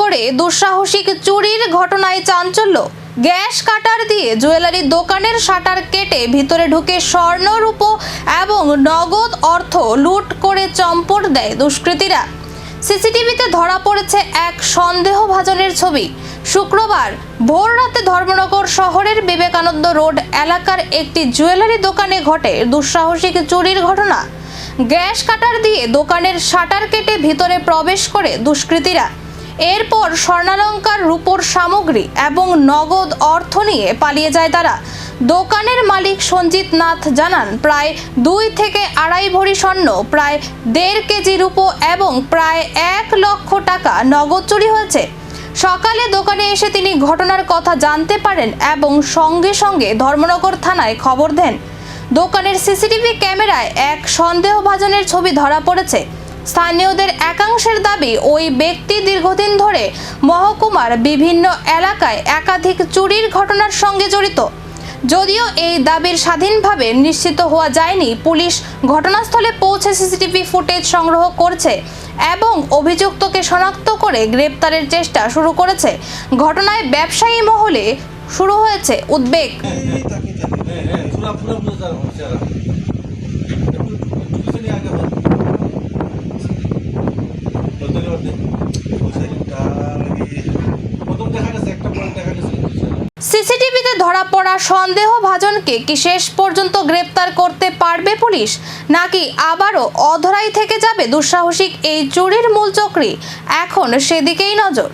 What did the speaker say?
মোড়ে দুঃসাহসিক চুরির ঘটনায় চাঞ্চল্য। গ্যাস কাটার দিয়ে জুয়েলারি দোকানের শাটার কেটে ভিতরে ঢুকে স্বর্ণ রূপো এবং নগদ অর্থ লুট করে চম্পট দেয় দুষ্কৃতীরা। সিসিটিভিতে ধরা পড়েছে এক সন্দেহভাজনের ছবি। শুক্রবার ভোররাতে ধর্মনগর শহরের বিবেকানন্দ রোড এলাকার একটি জুয়েলারি দোকানে ঘটে দুঃসাহসিক চুরির ঘটনা। গ্যাস কাটার দিয়ে দোকানের শাটার কেটে ভিতরে প্রবেশ করে দুষ্কৃতীরা। এরপর স্বর্ণালংকার রূপোর সামগ্রী এবং নগদ অর্থ নিয়ে পালিয়ে যায় তারা। দোকানের মালিক সঞ্জিত নাথ জানান, প্রায় 2 থেকে 2.5 ভরি স্বর্ণ, প্রায় 1.5 কেজি রূপো এবং প্রায় 1 লক্ষ টাকা নগদ চুরি হয়েছে। সকালে দোকানে এসে তিনি ঘটনার কথা জানতে পারেন এবং সঙ্গে সঙ্গে ধর্মনগর থানায় খবর দেন। দোকানের সিসিটিভি ক্যামেরায় এক সন্দেহভাজনের ছবি ধরা পড়েছে। স্থানীয়দের একাংশের দাবি, ওই ব্যক্তি দীর্ঘদিন ধরে মহকুমার বিভিন্ন এলাকায় একাধিক চুরির ঘটনার সঙ্গে জড়িত। যদিও এই দাবির স্বাধীনভাবে নিশ্চিত হওয়া যায়নি, পুলিশ ঘটনাস্থলে পৌঁছে সিসিটিভি ফুটেজ সংগ্রহ করছে এবং অভিযুক্তকে শনাক্ত করে গ্রেপ্তারের চেষ্টা শুরু করেছে। ঘটনায় ব্যবসায়ী মহলে শুরু হয়েছে উদ্বেগ। সিসিটিভিতে ধরা পড়া সন্দেহভাজনকে কি শেষ পর্যন্ত গ্রেপ্তার করতে পারবে পুলিশ, নাকি আবারও অধরাই থেকে যাবে দুঃসাহসিক এই চুরির মূল চক্রী? এখন সেদিকেই নজর।